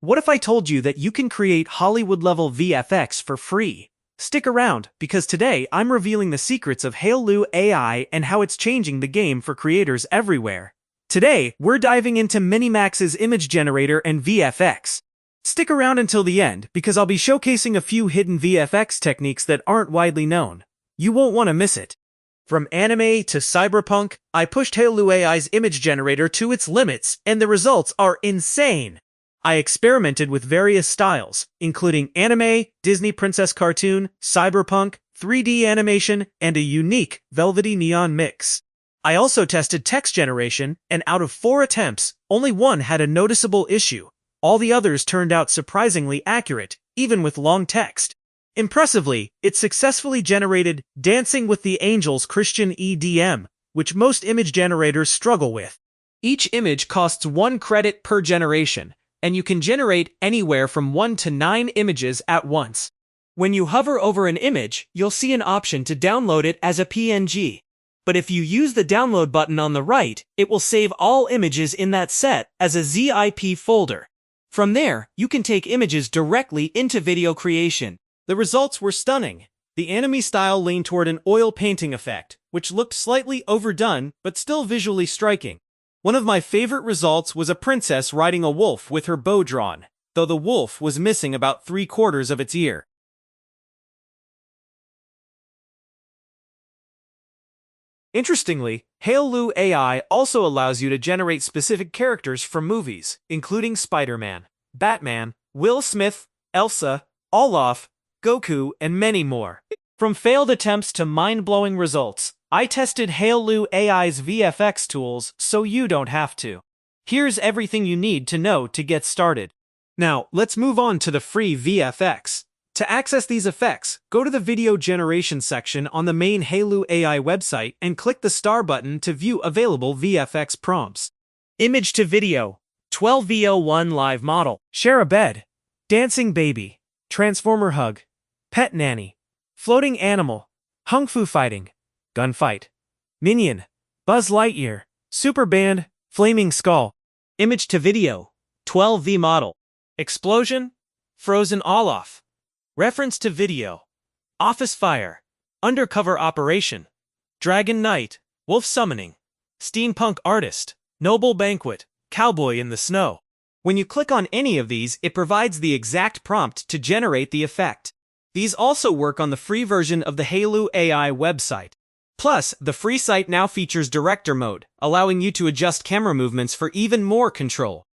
What if I told you that you can create Hollywood-level VFX for free? Stick around, because today I'm revealing the secrets of Hailuo AI and how it's changing the game for creators everywhere. Today, we're diving into Minimax's image generator and VFX. Stick around until the end, because I'll be showcasing a few hidden VFX techniques that aren't widely known. You won't want to miss it. From anime to cyberpunk, I pushed Hailuo AI's image generator to its limits, and the results are insane. I experimented with various styles, including anime, Disney princess cartoon, cyberpunk, 3D animation, and a unique, velvety neon mix. I also tested text generation, and out of 4 attempts, only one had a noticeable issue. All the others turned out surprisingly accurate, even with long text. Impressively, it successfully generated Dancing with the Angels Christian EDM, which most image generators struggle with. Each image costs 1 credit per generation, and you can generate anywhere from 1 to 9 images at once. When you hover over an image, you'll see an option to download it as a PNG. But if you use the download button on the right, it will save all images in that set as a zip folder. From there, you can take images directly into video creation. The results were stunning. The anime style leaned toward an oil painting effect, which looked slightly overdone but still visually striking. One of my favorite results was a princess riding a wolf with her bow drawn, though the wolf was missing about 3/4 of its ear. Interestingly, Hailuo AI also allows you to generate specific characters from movies, including Spider-Man, Batman, Will Smith, Elsa, Olaf, Goku, and many more. From failed attempts to mind-blowing results, I tested Hailuo AI's VFX tools so you don't have to. Here's everything you need to know to get started. Now, let's move on to the free VFX. To access these effects, go to the video generation section on the main Hailuo AI website and click the star button to view available VFX prompts. Image to video, 12v01 live model, share a bed, dancing baby, transformer hug, pet nanny, floating animal, kung fu fighting, gunfight, minion, Buzz Lightyear, super band, flaming skull. Image to video, 12v model, explosion, frozen Olaf. Reference to video, office fire, undercover operation, dragon knight, wolf summoning, steampunk artist, noble banquet, cowboy in the snow. When you click on any of these, it provides the exact prompt to generate the effect. These also work on the free version of the Hailuo AI website. Plus, the free site now features director mode, allowing you to adjust camera movements for even more control.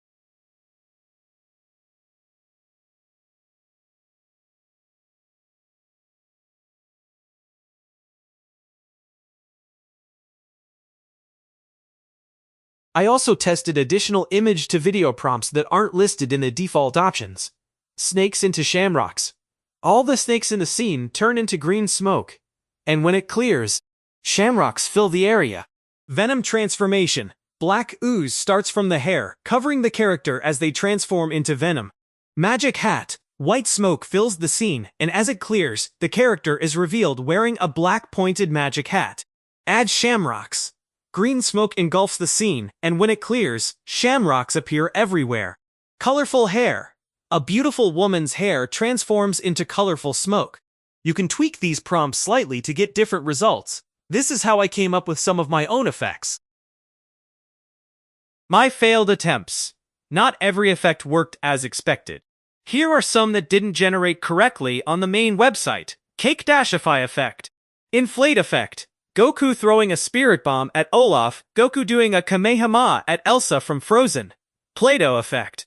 I also tested additional image-to-video prompts that aren't listed in the default options. Snakes into shamrocks. All the snakes in the scene turn into green smoke. And when it clears, shamrocks fill the area. Venom transformation. Black ooze starts from the hair, covering the character as they transform into Venom. Magic hat. White smoke fills the scene, and as it clears, the character is revealed wearing a black pointed magic hat. Add shamrocks. Green smoke engulfs the scene, and when it clears, shamrocks appear everywhere. Colorful hair. A beautiful woman's hair transforms into colorful smoke. You can tweak these prompts slightly to get different results. This is how I came up with some of my own effects. My failed attempts. Not every effect worked as expected. Here are some that didn't generate correctly on the main website. Cake-dashify effect. Inflate effect. Goku throwing a spirit bomb at Olaf, Goku doing a Kamehameha at Elsa from Frozen. Play-Doh effect.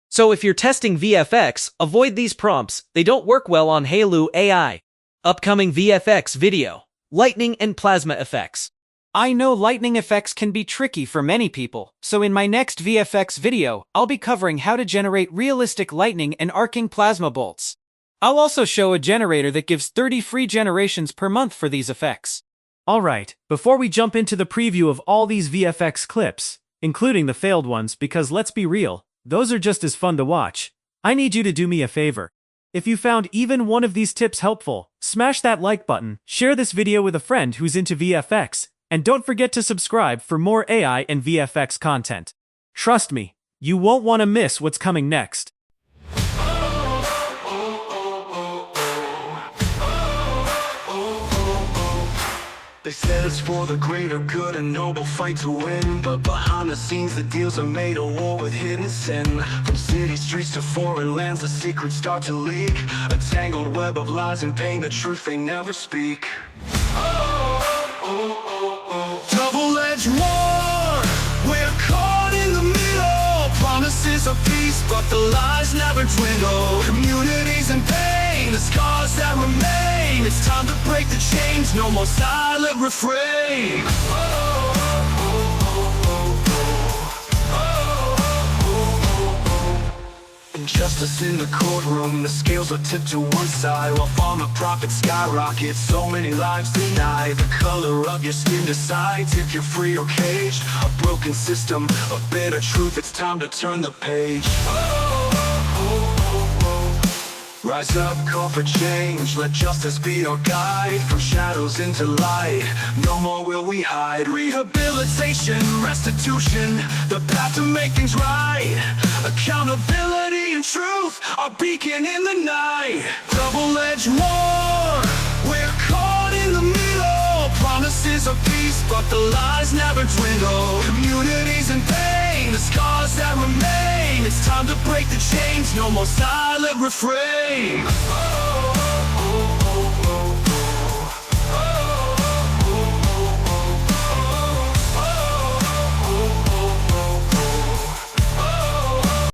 So if you're testing VFX, avoid these prompts, they don't work well on Hailuo AI. Upcoming VFX video, lightning and plasma effects. I know lightning effects can be tricky for many people, so in my next VFX video, I'll be covering how to generate realistic lightning and arcing plasma bolts. I'll also show a generator that gives 30 free generations per month for these effects. Alright, before we jump into the preview of all these VFX clips, including the failed ones, because let's be real, those are just as fun to watch, I need you to do me a favor. If you found even one of these tips helpful, smash that like button, share this video with a friend who's into VFX, And don't forget to subscribe for more AI and VFX content. Trust me, you won't want to miss what's coming next. They said it's for the greater good, a noble fight to win. But behind the scenes the deals are made, a war with hidden sin. From city streets to foreign lands the secrets start to leak. A tangled web of lies and pain, the truth they never speak. Double-edged war, we're caught in the middle. Promises of peace, but the lies never dwindle. Communities in pain, the scars that remain. It's time to break the chains, no more silent refrain. Injustice in the courtroom, the scales are tipped to one side. While farmer profits skyrocket, so many lives denied. The color of your skin decides if you're free or caged. A broken system, a bitter truth, it's time to turn the page. Rise up, call for change, let justice be our guide. From shadows into light, no more will we hide. Rehabilitation, restitution, the path to make things right. Accountability and truth, our beacon in the night. Double-edged war, we're caught in the middle. Promises of peace, but the lies never dwindle. Communities in pain, the scars that remain. It's time to break the chains, no more silent refrain.